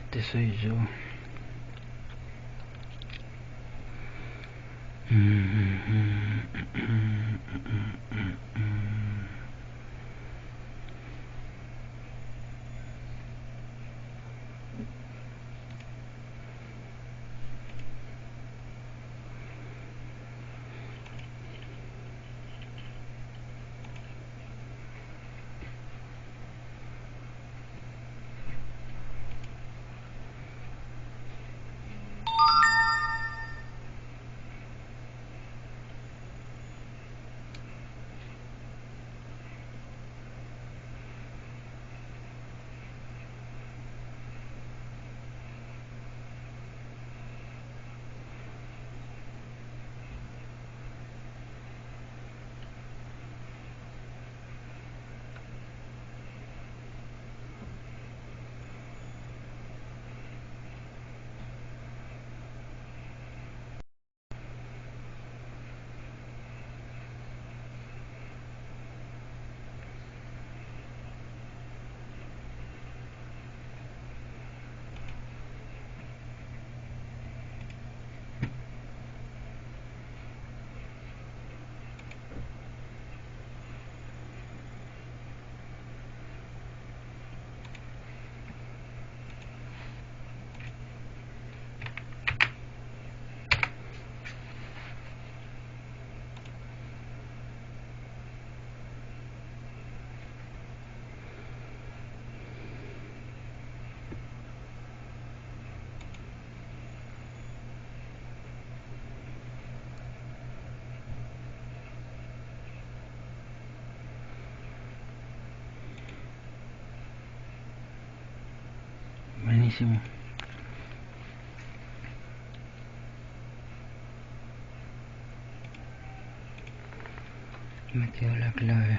Este soy yo. Buenísimo. Me quedó la clave.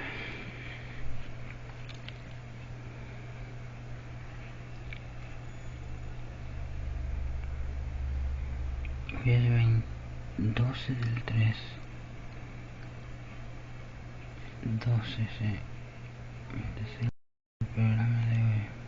Hoy es 12 del 3. 12, sí. Este es el programa de hoy.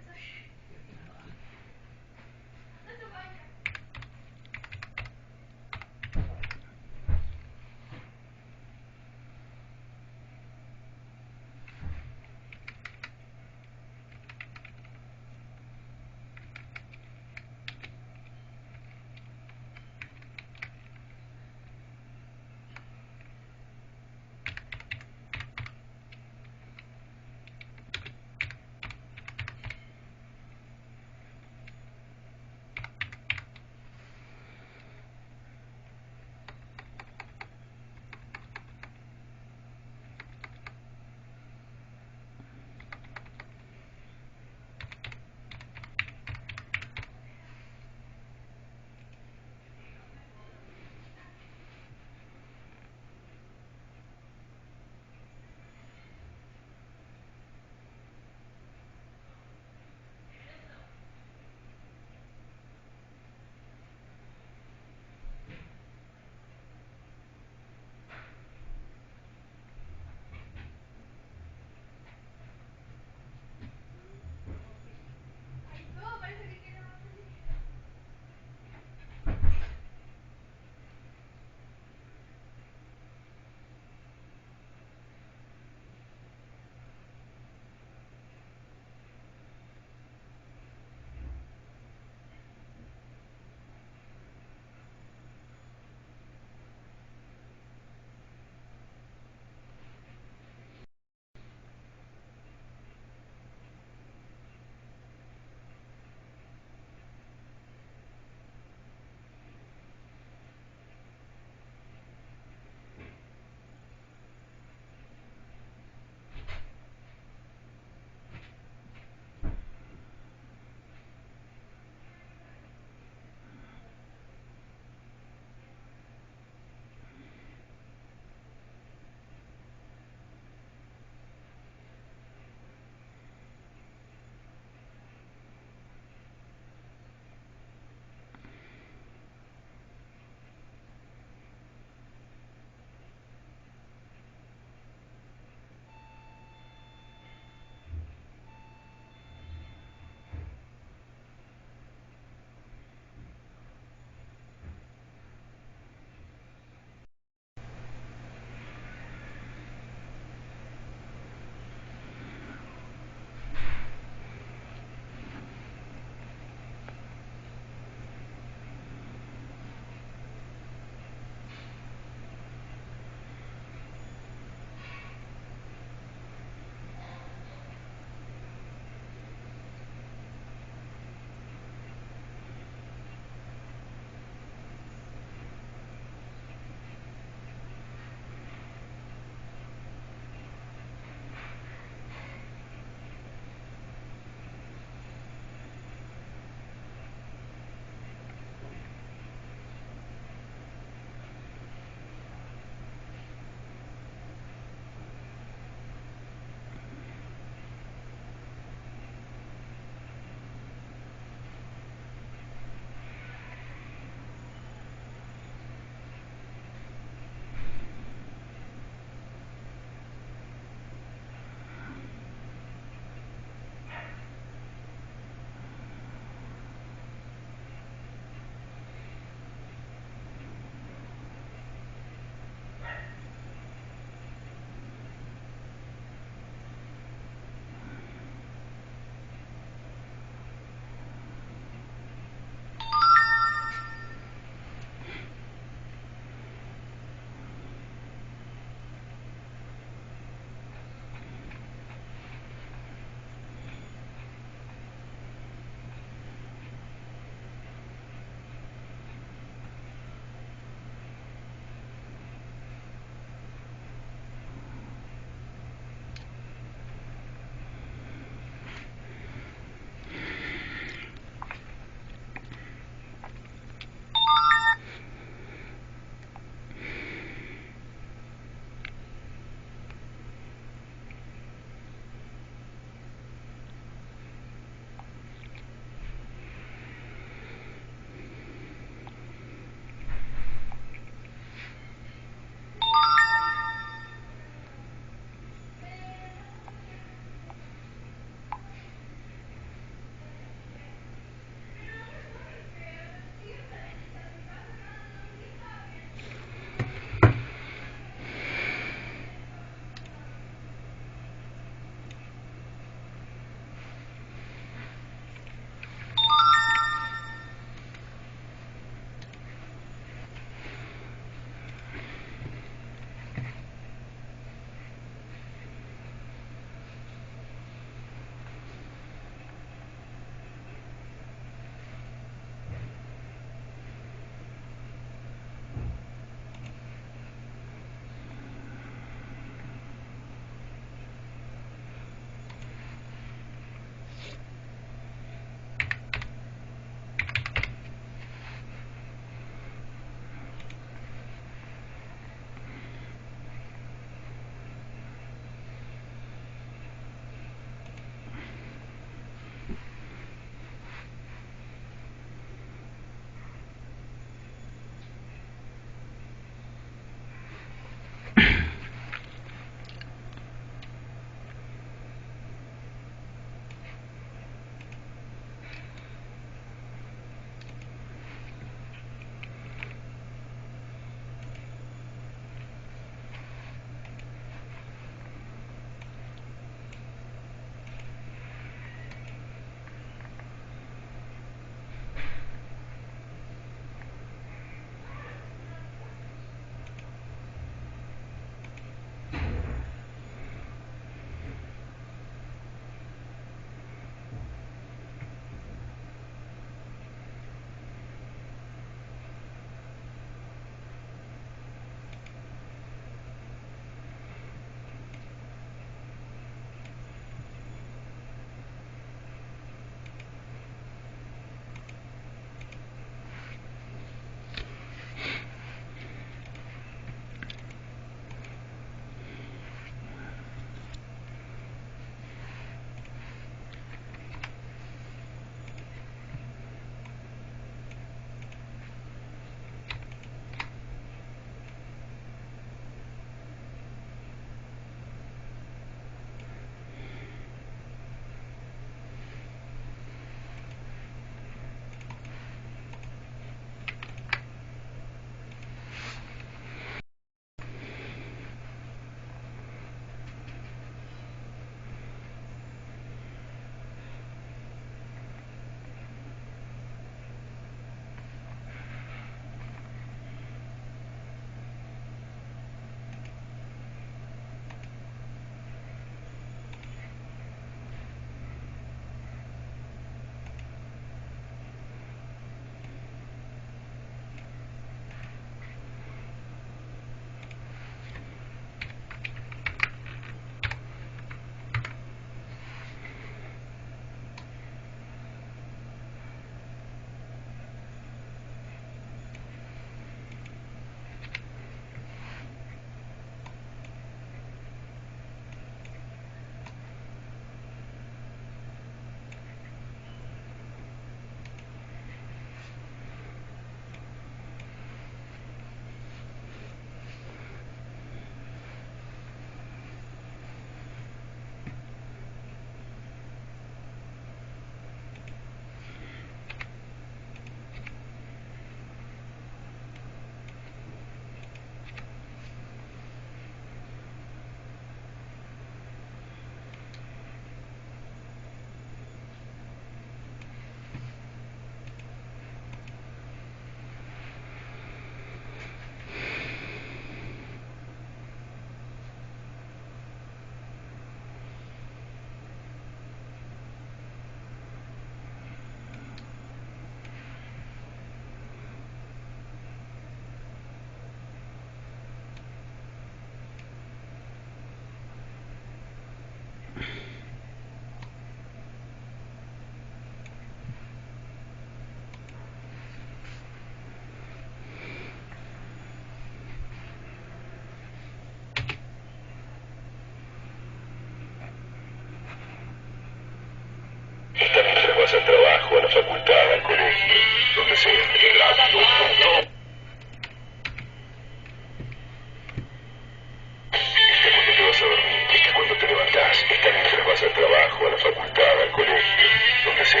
trabajo, a la facultad, al colegio, donde sea.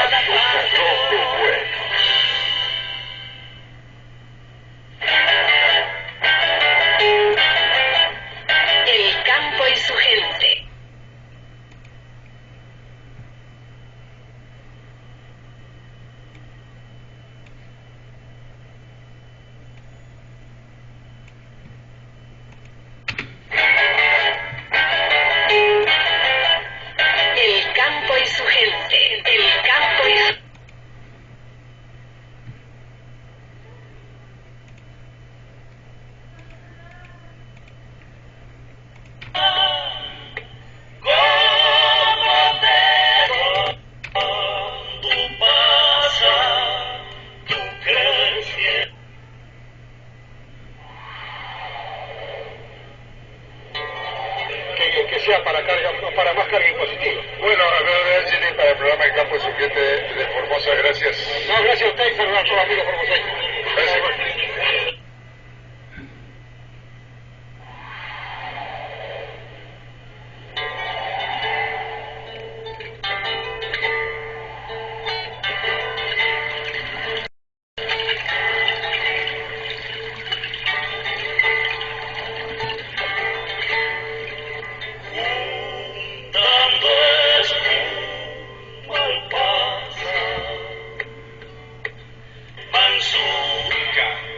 Radio Todo Bueno. El campo y su gente. El campo y su gente. El campo y su... Que sea para más carga impositiva. Bueno, a ver, Chile, para el programa El Campo y su gente de Formosa, gracias. No, gracias a usted y saludar a todos los amigos formoseños. Gracias. Mansuca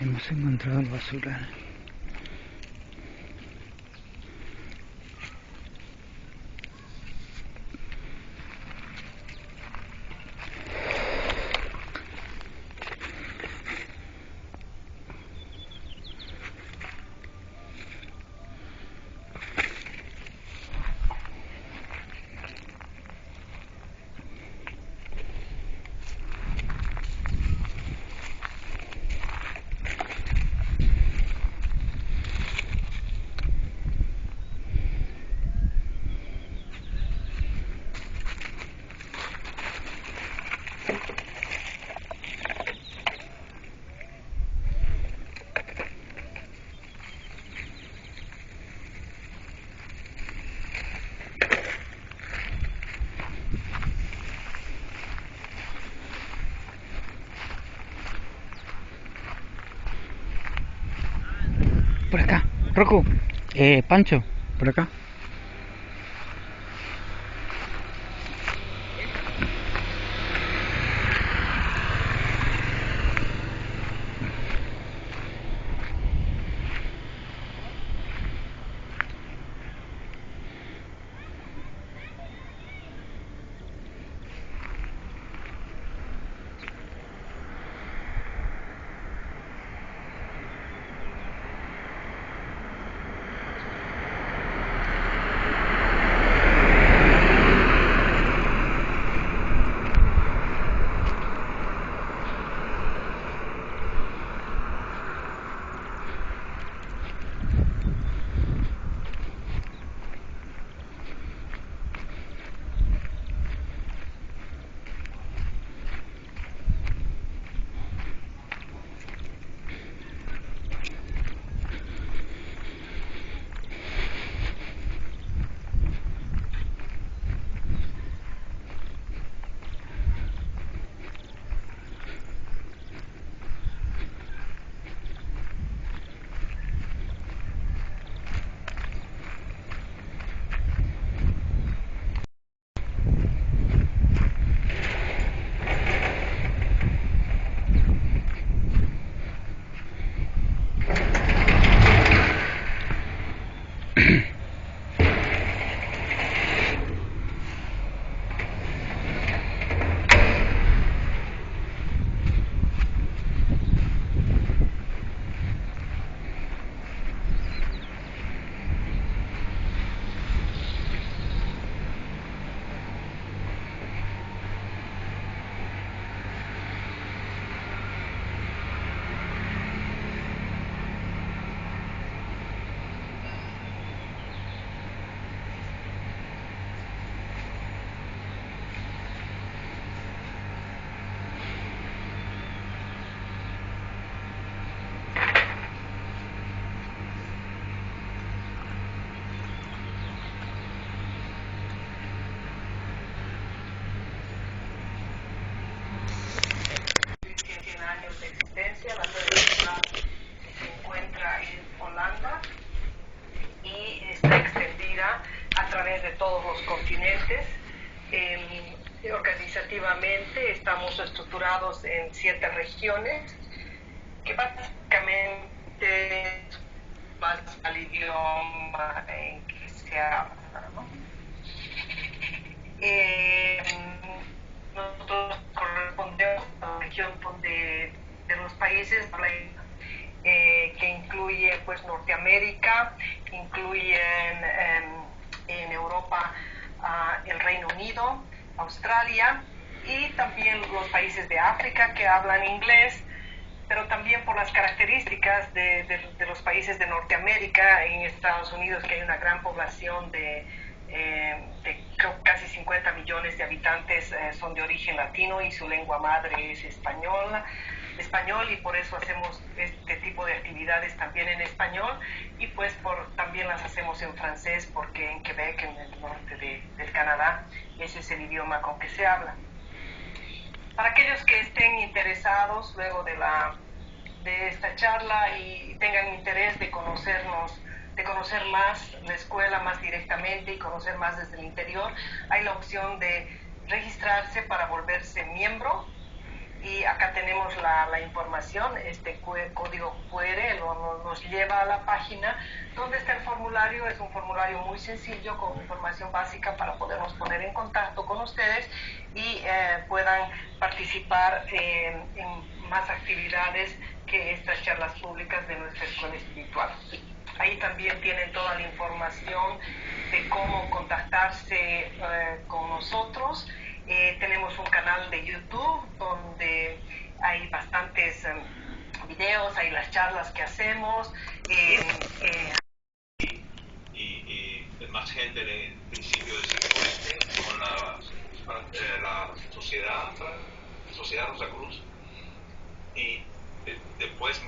Hemos encontrado el basural. Por acá, Roku, Pancho, por acá. De existencia. La película se encuentra en Holanda y está extendida a través de todos los continentes. Organizativamente estamos estructurados en 7 regiones que básicamente es más al idioma en que se habla, ¿no? Nosotros correspondemos a la región de los países que incluye pues Norteamérica, incluyen en Europa el Reino Unido, Australia y también los países de África que hablan inglés, pero también por las características de los países de Norteamérica. En Estados Unidos, que hay una gran población de casi 50 millones de habitantes, son de origen latino y su lengua madre es español, y por eso hacemos este tipo de actividades también en español, y pues también las hacemos en francés, porque en Quebec, en el norte del Canadá, ese es el idioma con que se habla. Para aquellos que estén interesados luego de esta charla y tengan interés de conocernos, de conocer más la escuela más directamente y conocer más desde el interior, hay la opción de registrarse para volverse miembro Y acá tenemos la información, este código QR nos lleva a la página donde está el formulario. Es un formulario muy sencillo con información básica para podernos poner en contacto con ustedes y puedan participar en más actividades que estas charlas públicas de nuestra escuela espiritual. Ahí también tienen toda la información de cómo contactarse con nosotros. Tenemos un canal de YouTube donde hay bastantes videos, hay las charlas que hacemos. Y más gente en el principio del siglo XX con la sociedad Rosa Cruz, y después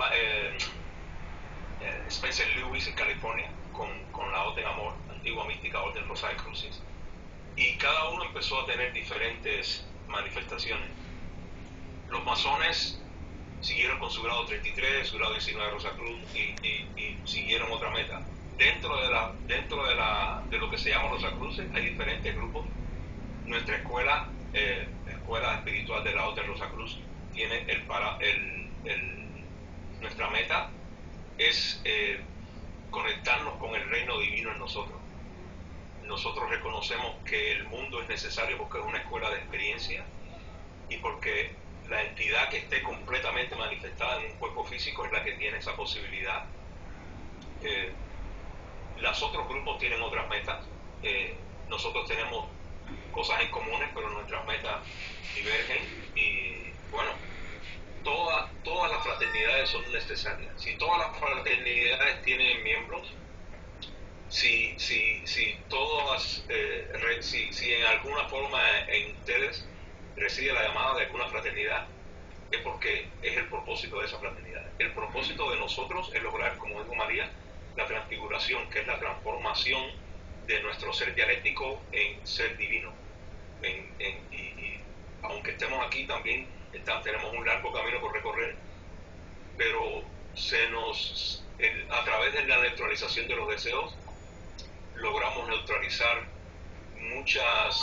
Spencer Lewis en California con la Orden Amor, antigua mística Orden Rosa de Cruces, y cada uno empezó a tener diferentes manifestaciones. Los masones siguieron con su grado 33, su grado 19 de Rosa Cruz, y siguieron otra meta. Dentro de lo que se llama Rosa Cruces hay diferentes grupos. Nuestra escuela espiritual de la Orden Rosa Cruz tiene nuestra meta es conectarnos con el reino divino en nosotros. Nosotros reconocemos que el mundo es necesario porque es una escuela de experiencia y porque la entidad que esté completamente manifestada en un cuerpo físico es la que tiene esa posibilidad. Los otros grupos tienen otras metas. Nosotros tenemos cosas en comunes, pero nuestras metas divergen. Y bueno, todas las fraternidades son necesarias. Si todas las fraternidades tienen miembros, si en alguna forma en ustedes reside la llamada de alguna fraternidad, es porque es el propósito de esa fraternidad. El propósito de nosotros es lograr, como dijo María, la transfiguración, que es la transformación de nuestro ser dialéctico en ser divino. Y aunque estemos aquí también tenemos un largo camino por recorrer, pero a través de la neutralización de los deseos logramos neutralizar muchas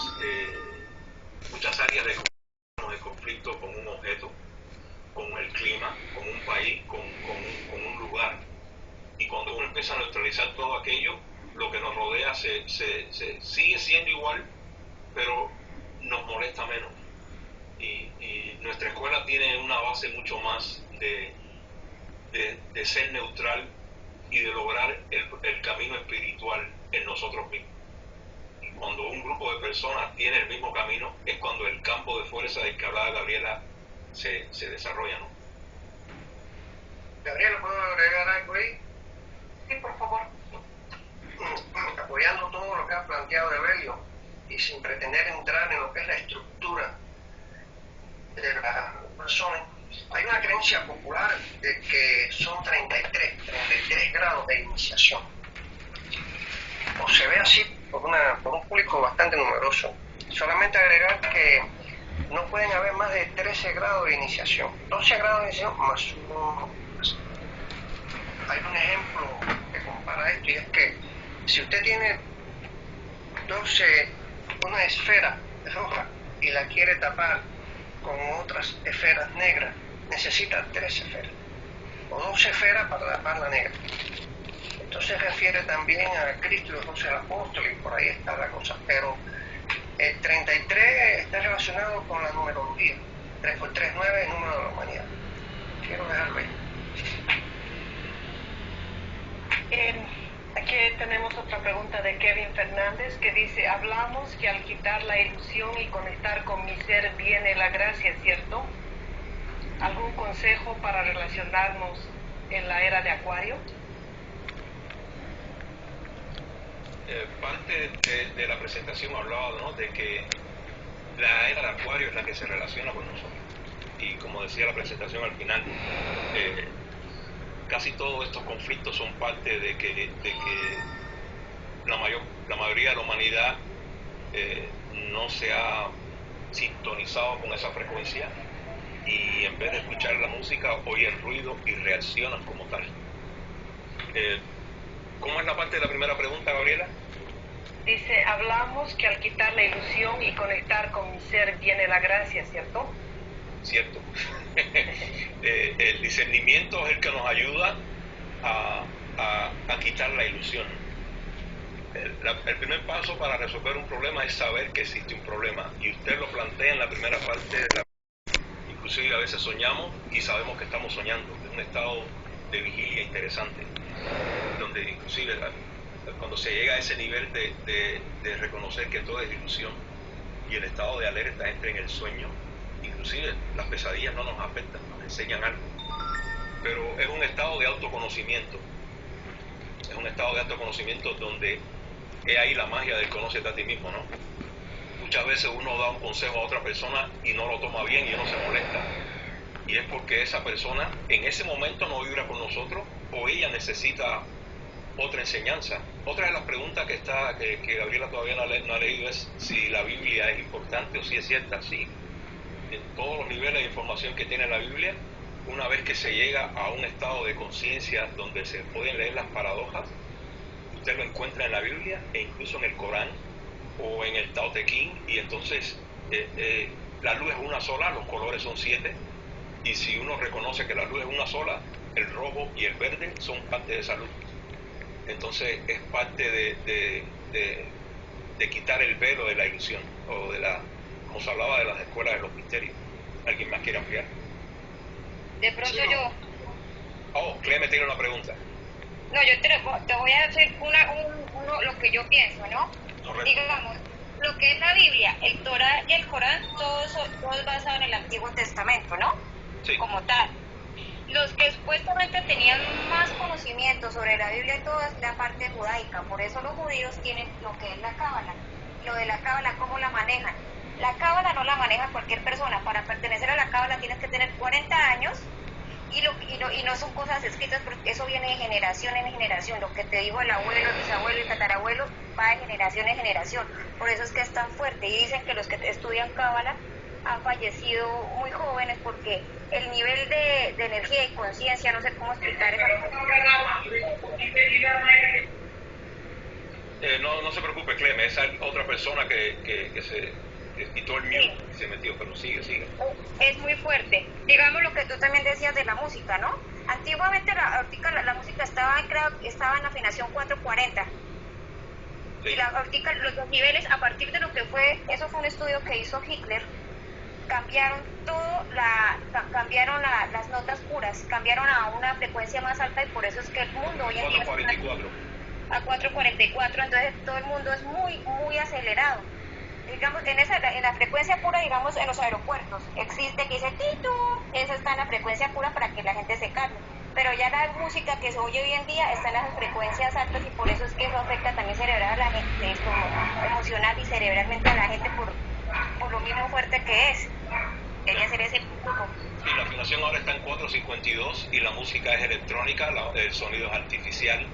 áreas de conflicto con un objeto, con el clima, con un país, con un lugar. Y cuando uno empieza a neutralizar todo aquello, lo que nos rodea se sigue siendo igual, pero nos molesta menos. Y nuestra escuela tiene una base mucho más de ser neutral y de lograr el camino espiritual en nosotros mismos. Y cuando un grupo de personas tiene el mismo camino, es cuando el campo de fuerza del que hablaba Gabriela se desarrolla, ¿no? Gabriela, ¿puedo agregar algo ahí? Sí, por favor. Apoyando todo lo que ha planteado Evelio y sin pretender entrar en lo que es la estructura de las personas, hay una creencia popular de que son 33 grados de iniciación. O se ve así por un público bastante numeroso. Solamente agregar que no pueden haber más de 13 grados de iniciación. 12 grados de iniciación más uno. Hay un ejemplo que compara esto, y es que si usted tiene una esfera roja y la quiere tapar con otras esferas negras, necesita 3 esferas o 2 esferas para tapar la negra. Entonces refiere también a Cristo y los 12 apóstoles, y por ahí está la cosa. Pero el 33 está relacionado con la numerología. 3 por 3, 9, el número de la humanidad. Quiero dejarlo ahí. Aquí tenemos otra pregunta de Kevin Fernández que dice: hablamos que al quitar la ilusión y conectar con mi ser viene la gracia, ¿cierto? ¿Algún consejo para relacionarnos en la era de Acuario? Parte de la presentación hablaba, ¿no?, de que la era de Acuario es la que se relaciona con nosotros. Y como decía la presentación al final, casi todos estos conflictos son parte de que la mayoría de la humanidad no se ha sintonizado con esa frecuencia, y en vez de escuchar la música oye el ruido y reaccionan como tal. ¿Cómo es la parte de la primera pregunta, Gabriela? Dice: hablamos que al quitar la ilusión y conectar con mi ser viene la gracia, ¿cierto? cierto. El discernimiento es el que nos ayuda a quitar la ilusión. El primer paso para resolver un problema es saber que existe un problema, y usted lo plantea en la primera parte de la... Inclusive a veces soñamos y sabemos que estamos soñando. Es un estado de vigilia interesante, donde inclusive cuando se llega a ese nivel de reconocer que todo es ilusión y el estado de alerta entra en el sueño, inclusive las pesadillas no nos afectan, nos enseñan algo. Pero es un estado de autoconocimiento. Es un estado de autoconocimiento donde es ahí la magia del conócete a ti mismo, ¿no? Muchas veces uno da un consejo a otra persona y no lo toma bien y uno se molesta. Y es porque esa persona en ese momento no vibra con nosotros, o ella necesita otra enseñanza. Otra de las preguntas que Gabriela todavía no ha leído es si la Biblia es importante o si es cierta. Sí, en todos los niveles de información que tiene la Biblia, una vez que se llega a un estado de conciencia donde se pueden leer las paradojas, usted lo encuentra en la Biblia e incluso en el Corán o en el Tao Te Ching, y entonces la luz es una sola, los colores son 7, y si uno reconoce que la luz es una sola, el rojo y el verde son parte de esa luz. Entonces es parte de quitar el velo de la ilusión, o como se hablaba de las escuelas de los misterios. ¿Alguien más quiere ampliar? De pronto yo... Oh, Cleme tiene una pregunta. No, yo te voy a decir lo que yo pienso, ¿no? Correcto. Digamos, lo que es la Biblia, el Torá y el Corán, todo es basado en el Antiguo Testamento, ¿no? Sí. Como tal. Los que supuestamente tenían más conocimiento sobre la Biblia y todo es la parte judaica, por eso los judíos tienen lo que es la cábala. Lo de la cábala, ¿cómo la manejan? La cábala no la maneja cualquier persona. Para pertenecer a la cábala tienes que tener 40 años y no son cosas escritas, porque eso viene de generación en generación. Lo que te digo el abuelo, el bisabuelo y el tatarabuelo va de generación en generación. Por eso es que es tan fuerte. Y dicen que los que estudian cábala han fallecido muy jóvenes porque el nivel de energía y conciencia, no sé cómo explicar eso. No se preocupe, Cleme, esa es otra persona que se quitó el mute y se metió, pero sigue. Es muy fuerte. Digamos lo que tú también decías de la música, ¿no? Antiguamente la música estaba en afinación 440. Sí. Y ahorita los niveles, a partir de lo que fue, eso fue un estudio que hizo Hitler, cambiaron las notas puras, cambiaron a una frecuencia más alta, y por eso es que el mundo hoy en día 444. A 444, entonces todo el mundo es muy, muy acelerado. Digamos, en la frecuencia pura, digamos, en los aeropuertos, existe que dice Tito, eso está en la frecuencia pura para que la gente se calme. Pero ya la música que se oye hoy en día está en las frecuencias altas, y por eso es que eso afecta también cerebral a la gente, emocional y cerebralmente a la gente por lo mismo fuerte que es. Quería hacer ese punto. Sí, la afinación ahora está en 452 y la música es electrónica, el sonido es artificial,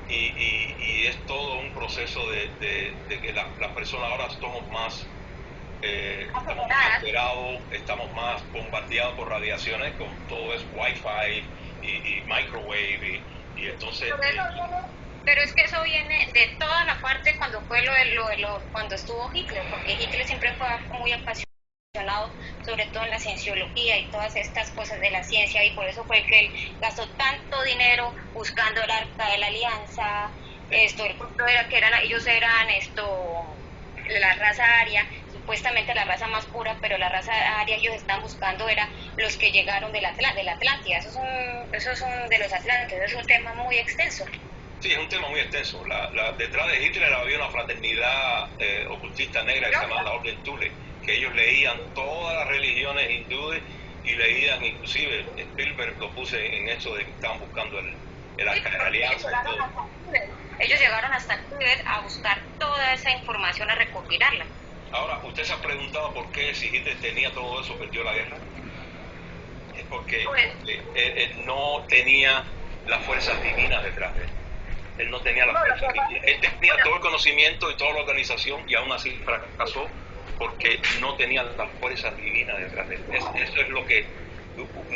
y es todo un proceso de que las personas ahora estamos más alterados, estamos más bombardeados por radiaciones, con todo es Wi-Fi y microwave, y entonces... Pero es que eso viene de toda la parte cuando fue cuando estuvo Hitler, porque Hitler siempre fue muy apasionado, sobre todo en la cienciología y todas estas cosas de la ciencia, y por eso fue que él gastó tanto dinero buscando el Arca de la Alianza. El punto era que ellos eran la raza aria, supuestamente la raza más pura, pero la raza aria ellos estaban buscando era los que llegaron de la Atlántida. Esos son de los Atlantes, es un tema muy extenso. Sí, es un tema muy extenso. Detrás de Hitler había una fraternidad ocultista negra que se llama la Orden Thule, que ellos leían todas las religiones hindúes y leían, inclusive Spielberg lo puse en eso de que estaban buscando el Arca de la Alianza. Ellos llegaron hasta Tíbet a buscar toda esa información, a recopilarla. Ahora, ¿usted se ha preguntado por qué, si Hitler tenía todo eso, perdió la guerra? Es porque él no tenía las fuerzas divinas detrás de él. Él no tenía las fuerzas divinas. Él tenía todo el conocimiento y toda la organización, y aún así fracasó porque no tenía las fuerzas divinas detrás de él. Eso es lo que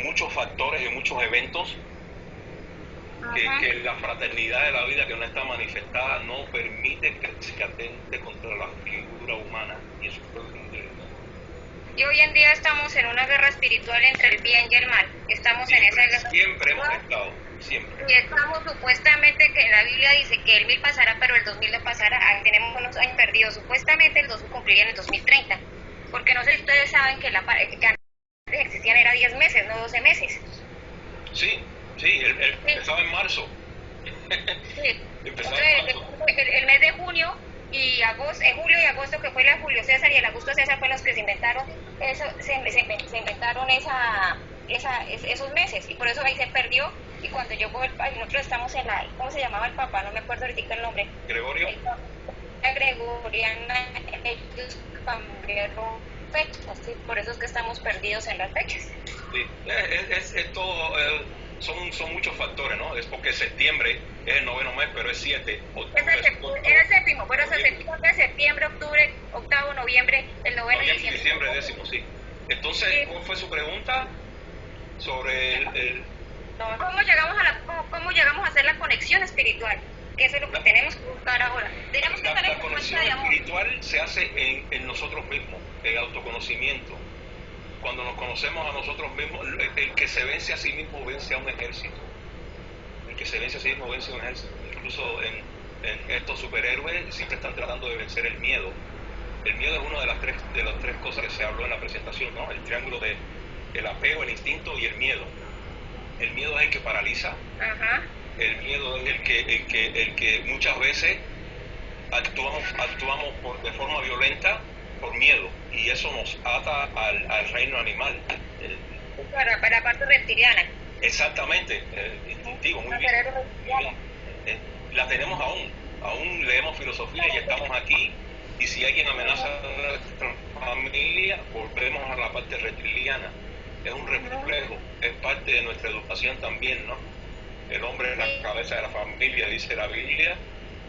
muchos factores y muchos eventos que la fraternidad de la vida que no está manifestada no permite que se atente contra la figura humana, y eso fue Y hoy en día estamos en una guerra espiritual entre el bien y el mal. Estamos en esa guerra. Siempre hemos estado, siempre. Y estamos supuestamente que la Biblia dice que el 1000 pasará, pero el 2000 no pasará. Tenemos unos años perdidos. Supuestamente el 2000 cumpliría en el 2030. Porque no sé si ustedes saben que que antes existían era 10 meses, no 12 meses. Sí, empezaba en marzo. Sí. Empezaba Entonces, en marzo. el mes de junio y agosto, julio y agosto, que fue la Julio César y el Augusto César, fueron los que se inventaron eso, se inventaron esos meses, y por eso ahí se perdió. Y cuando yo voy, nosotros estamos en la, ¿cómo se llamaba el Papa? No me acuerdo ahorita el nombre. Gregorio. La Gregoriana, ellos cambiaron fechas, ¿sí? Por eso es que estamos perdidos en las fechas. Sí, es todo, son muchos factores, ¿no? Es porque septiembre es el noveno mes, pero es 7. Era el séptimo, bueno, septiembre, octubre, octavo, noviembre, el noveno y diciembre, décimo, sí. Entonces, sí. ¿Cuál fue su pregunta sobre el... ¿Cómo llegamos a hacer la conexión espiritual? Que eso es lo que tenemos que buscar ahora. Tenemos que estar en conexión espiritual se hace en nosotros mismos, en autoconocimiento. Cuando nos conocemos a nosotros mismos, el que se vence a sí mismo vence a un ejército. El que se vence a sí mismo vence a un ejército. Incluso en estos superhéroes siempre están tratando de vencer el miedo. El miedo es una de las tres cosas que se habló en la presentación, ¿no? El triángulo de el apego, el instinto y el miedo. El miedo es el que paraliza. Ajá. El miedo es el que muchas veces actuamos de forma violenta por miedo, y eso nos ata al reino animal. Para la parte reptiliana. Exactamente, instintivo, muy bien. La tenemos aún leemos filosofía y estamos aquí, y si alguien amenaza a nuestra familia, volvemos a la parte reptiliana. Es un reflejo, es parte de nuestra educación también, ¿no? El hombre es la cabeza de la familia, dice la Biblia,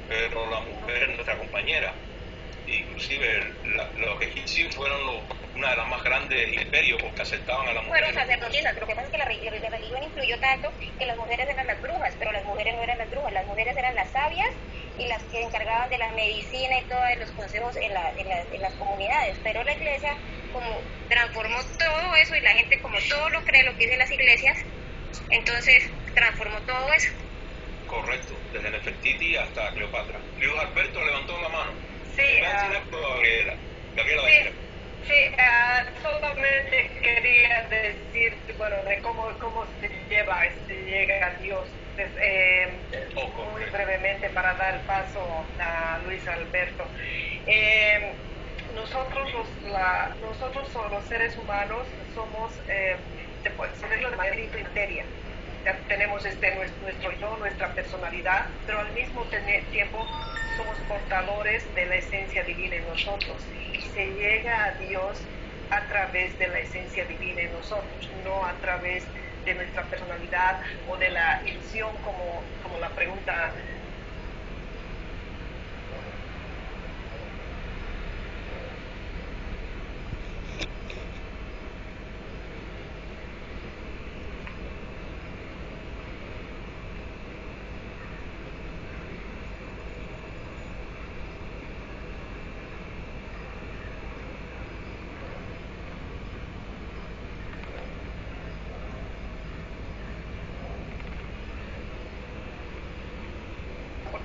pero la mujer es nuestra compañera. Inclusive los egipcios fueron una de las más grandes imperios porque aceptaban a la mujer. Fueron sacerdotisas. Lo que pasa es que la religión influyó tanto que las mujeres eran las brujas, pero las mujeres no eran las brujas, las mujeres eran las sabias y las que se encargaban de la medicina y todos los consejos en las comunidades. Pero la iglesia como transformó todo eso, y la gente como todo lo cree, lo que dicen las iglesias, entonces transformó todo eso. Correcto, desde Nefertiti hasta Cleopatra. Luis Alberto levantó la mano. Sí, Gabriela. Sí, solamente quería decir, bueno, de cómo se llega a Dios. Muy brevemente, para dar paso a Luis Alberto. Nosotros los seres humanos somos, se puede decirlo de manera integral. Tenemos nuestro yo, nuestra personalidad, pero al mismo tiempo somos portadores de la esencia divina en nosotros, y se llega a Dios a través de la esencia divina en nosotros, no a través de nuestra personalidad o de la ilusión, como la pregunta.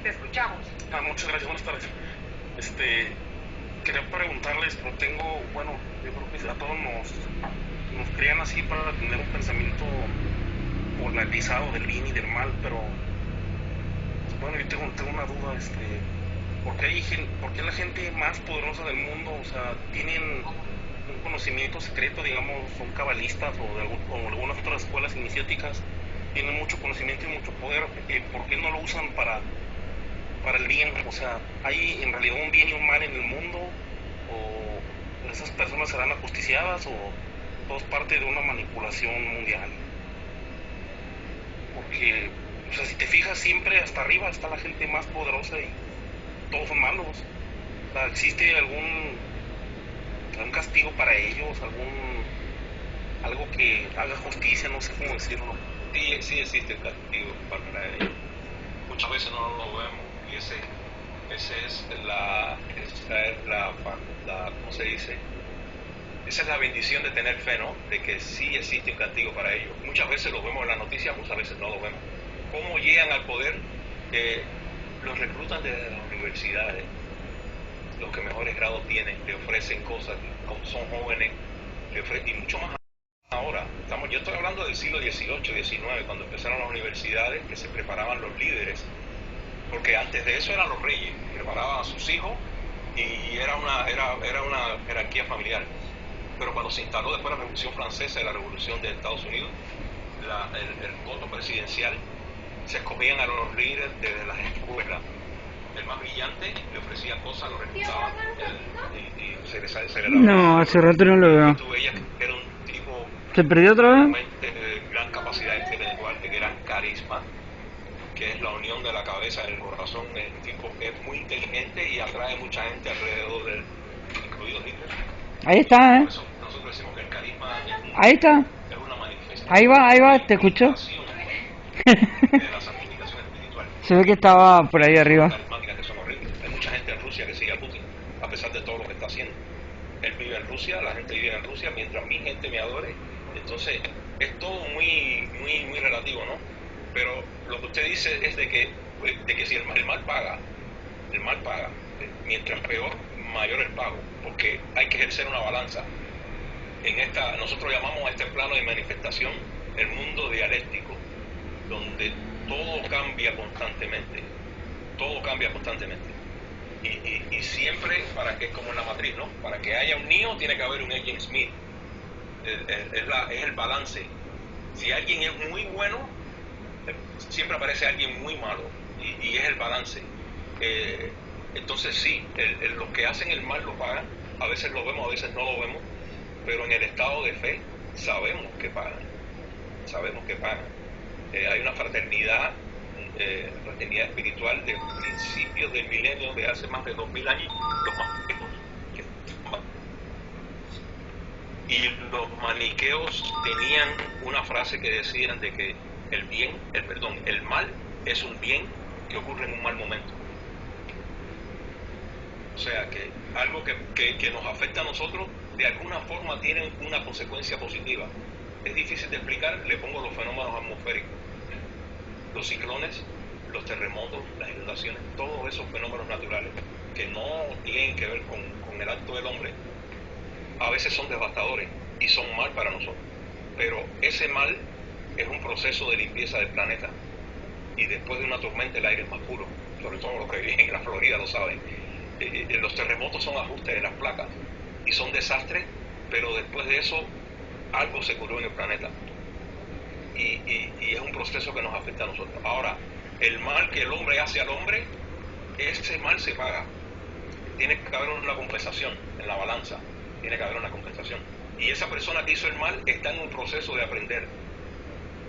Te escuchamos. Muchas gracias, buenas tardes. Quería preguntarles, yo creo que a todos nos crean así para tener un pensamiento polarizado del bien y del mal, pero bueno, yo tengo una duda, ¿por qué la gente más poderosa del mundo, o sea, tienen un conocimiento secreto, digamos, son cabalistas o algunas otras escuelas iniciáticas, tienen mucho conocimiento y mucho poder, ¿por qué no lo usan para el bien? O sea, ¿hay en realidad un bien y un mal en el mundo? ¿O esas personas serán ajusticiadas? ¿O todo es parte de una manipulación mundial? Porque, o sea, si te fijas, siempre hasta arriba está la gente más poderosa y todos son malos. O sea, ¿existe algún castigo para ellos? ¿Algo que haga justicia? No sé cómo decirlo. Sí existe el castigo para ellos. Muchas veces no lo vemos. Y esa es la ¿cómo se dice? Esa es la bendición de tener fe, ¿no? De que sí existe un castigo para ellos. Muchas veces lo vemos en las noticias, muchas veces no lo vemos. ¿Cómo llegan al poder? Los reclutan desde las universidades, los que mejores grados tienen, le ofrecen cosas, son jóvenes, y mucho más ahora. Yo estoy hablando del siglo XVIII, XIX, cuando empezaron las universidades, que se preparaban los líderes, porque antes de eso eran los reyes, preparaban a sus hijos y era una jerarquía familiar. Pero cuando se instaló después la Revolución Francesa y la Revolución de Estados Unidos, el voto presidencial, se escogían a los líderes desde las escuelas. El más brillante le ofrecía cosas, lo reclutaban y se le daba. No, hace rato no lo veo. Y tú veías que era un tipo ¿Se perdió otra vez? de gran capacidad intelectual, de gran carisma, que es la unión de la cabeza y el corazón. Es un tipo que es muy inteligente y atrae mucha gente alrededor de él, incluido Hitler. Ahí está, Por eso nosotros decimos que el carisma Ahí está. es una manifestación. Ahí va, ¿te escuchó? De la santificación espiritual. Se ve que estaba por ahí arriba. Carismáticas que son horribles. Hay mucha gente en Rusia que sigue a Putin, a pesar de todo lo que está haciendo. Él vive en Rusia, la gente vive en Rusia, mientras mi gente me adore. Entonces, es todo muy relativo, ¿no? Pero lo que usted dice es de que si el mal paga. Mientras peor, mayor el pago, porque hay que ejercer una balanza. Nosotros llamamos a este plano de manifestación el mundo dialéctico, donde todo cambia constantemente. Y siempre, como en la matriz, ¿no? Para que haya un Neo tiene que haber un Agent Smith. Es el balance. Si alguien es muy bueno, siempre aparece alguien muy malo, y es el balance. Entonces sí, los que hacen el mal lo pagan. A veces lo vemos, a veces no lo vemos, pero en el estado de fe sabemos que pagan. Hay una fraternidad espiritual de principios del milenio, de hace más de 2000 años, los más viejos. Y los maniqueos tenían una frase que decían de que el mal es un bien que ocurre en un mal momento. O sea, que algo que nos afecta a nosotros, de alguna forma tiene una consecuencia positiva. Es difícil de explicar, le pongo los fenómenos atmosféricos. Los ciclones, los terremotos, las inundaciones, todos esos fenómenos naturales que no tienen que ver con el acto del hombre, a veces son devastadores y son mal para nosotros. Pero ese mal es un proceso de limpieza del planeta. Y después de una tormenta el aire es más puro. Sobre todo los que viven en la Florida lo saben. Los terremotos son ajustes en las placas y son desastres, pero después de eso algo se curó en el planeta. Y es un proceso que nos afecta a nosotros. Ahora, el mal que el hombre hace al hombre, ese mal se paga. Tiene que haber una compensación en la balanza. Tiene que haber una compensación. Y esa persona que hizo el mal está en un proceso de aprender.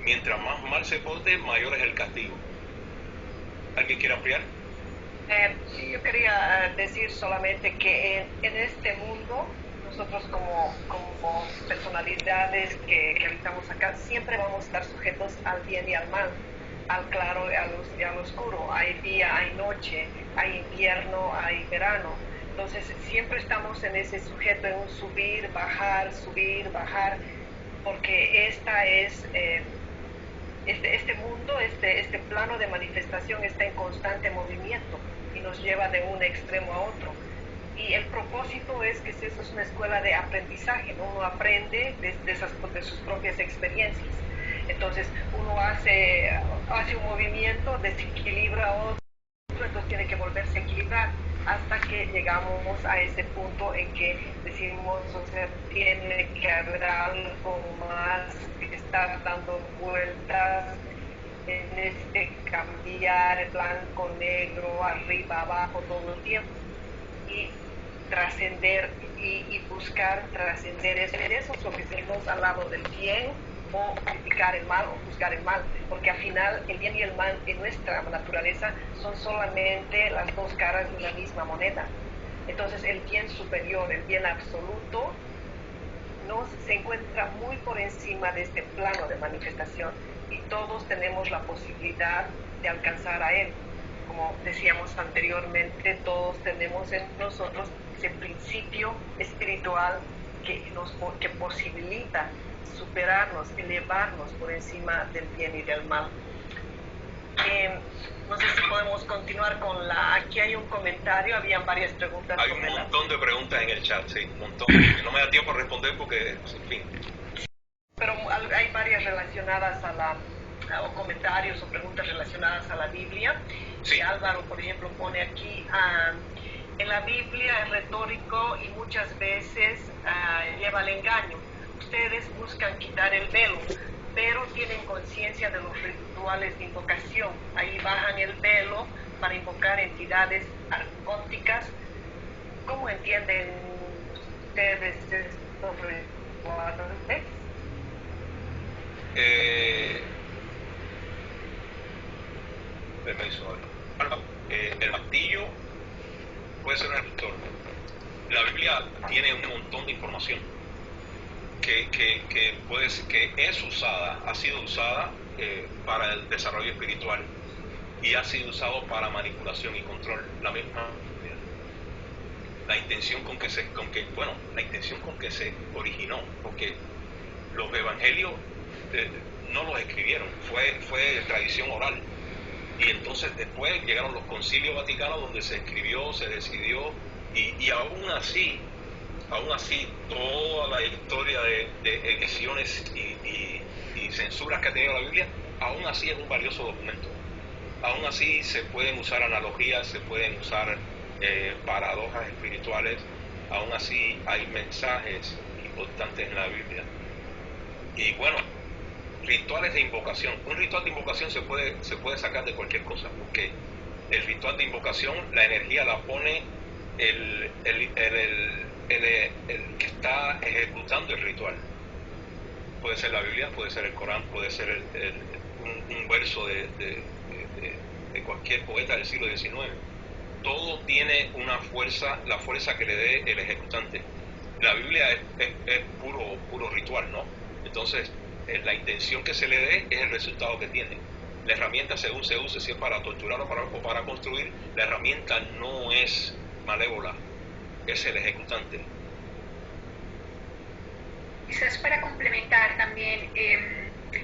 Mientras más mal se porte, mayor es el castigo. ¿Alguien quiere ampliar? Sí, yo quería decir solamente que en este mundo, nosotros como personalidades que habitamos acá, siempre vamos a estar sujetos al bien y al mal, al claro y al oscuro. Hay día, hay noche, hay invierno, hay verano. Entonces siempre estamos en ese sujeto, en un subir, bajar, porque esta es... Este mundo, este plano de manifestación está en constante movimiento y nos lleva de un extremo a otro. Y el propósito es que eso es una escuela de aprendizaje, ¿no? Uno aprende de sus propias experiencias. Entonces uno hace un movimiento, desequilibra a otro, entonces tiene que volverse a equilibrar hasta que llegamos a ese punto en que decimos, o sea, tiene que haber algo más que estar dando vueltas en este cambiar blanco, negro, arriba, abajo todo el tiempo, y trascender y buscar trascender eso. Eso es lo que tenemos al lado del bien, o criticar el mal o juzgar el mal, porque al final el bien y el mal en nuestra naturaleza son solamente las dos caras de una misma moneda. Entonces el bien superior, el bien absoluto, se encuentra muy por encima de este plano de manifestación y todos tenemos la posibilidad de alcanzar a él. Como decíamos anteriormente, todos tenemos en nosotros ese principio espiritual que posibilita superarnos, elevarnos por encima del bien y del mal. No sé si podemos continuar con aquí hay un comentario, habían varias preguntas. Hay un montón de preguntas en el chat, sí, un montón. No me da tiempo a responder porque, en fin. Pero hay varias relacionadas o comentarios o preguntas relacionadas a la Biblia. Sí. Álvaro, por ejemplo, pone aquí, en la Biblia es retórico y muchas veces lleva al engaño. Ustedes buscan quitar el velo, pero tienen conciencia de los rituales de invocación. Ahí bajan el velo para invocar entidades arcóticas. ¿Cómo entienden ustedes estos rituales? Permiso. El martillo puede ser un ejecutor. La Biblia tiene un montón de información que es usada, ha sido usada para el desarrollo espiritual y ha sido usado para manipulación y control. La misma la intención con que se originó, porque los evangelios no los escribieron, fue tradición oral. Y entonces después llegaron los concilios vaticanos donde se escribió, se decidió, y aún así toda la historia de ediciones y censuras que ha tenido la Biblia, aún así es un valioso documento. Aún así se pueden usar analogías, se pueden usar paradojas espirituales, aún así hay mensajes importantes en la Biblia. Y bueno, rituales de invocación. Un ritual de invocación se puede sacar de cualquier cosa, porque el ritual de invocación, la energía la pone el que está ejecutando el ritual. Puede ser la Biblia, puede ser el Corán, puede ser un verso de cualquier poeta del siglo XIX. Todo tiene una fuerza, la fuerza que le dé el ejecutante. La Biblia es puro ritual, ¿no? Entonces, la intención que se le dé es el resultado que tiene. La herramienta, según se use, si es para torturar o para construir, la herramienta no es malévola, es el ejecutante. Quizás para complementar también,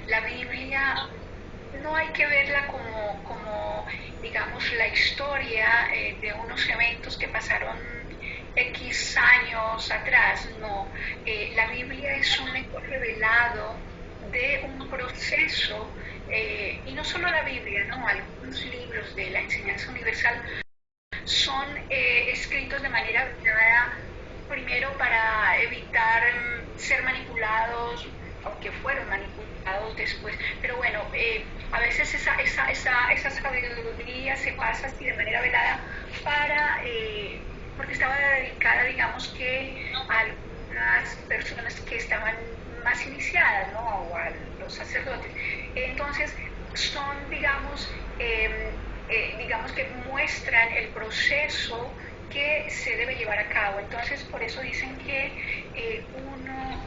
la Biblia no hay que verla como digamos, la historia de unos eventos que pasaron X años atrás, no. La Biblia es un eco revelado de un proceso, y no solo la Biblia, ¿no? Algunos libros de la enseñanza universal son escritos de manera ordenada, primero para evitar ser manipulados, aunque fueron manipulados después, pero bueno, a veces esa sabiduría se pasa así de manera velada porque estaba dedicada, digamos, que a algunas personas que estaban más iniciadas, ¿no? O a los sacerdotes. Entonces son, digamos que muestran el proceso que se debe llevar a cabo. Entonces por eso dicen que uno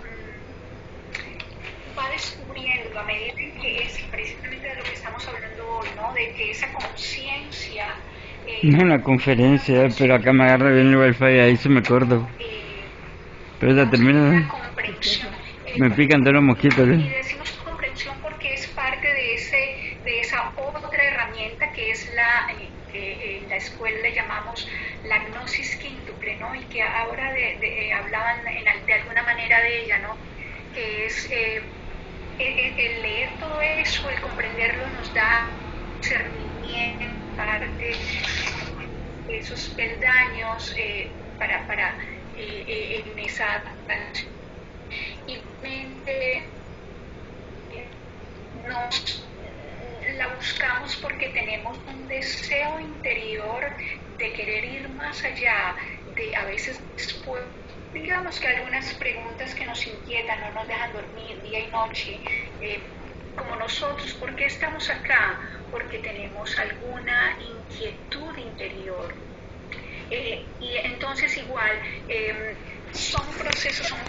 va descubriendo a medida que es precisamente de lo que estamos hablando hoy, ¿no? De que esa conciencia no, una conferencia, pero acá me agarra bien el wifi, ahí se me acuerdo. Pero ya termina. Me pican todos los mosquitos. Y decimos comprensión porque es parte de esa otra herramienta que es que en la escuela le llamamos la gnosis quíntuple, ¿no? Y que ahora hablaban de alguna manera de ella, ¿no? Que es el leer todo eso, el comprenderlo nos da discernimiento, parte esos peldaños para en esa y la buscamos porque tenemos un deseo interior de querer ir más allá, de a veces después, digamos que algunas preguntas que nos inquietan, no nos dejan dormir día y noche, como nosotros, ¿por qué estamos acá? Porque tenemos alguna inquietud interior. Y entonces igual, son procesos, son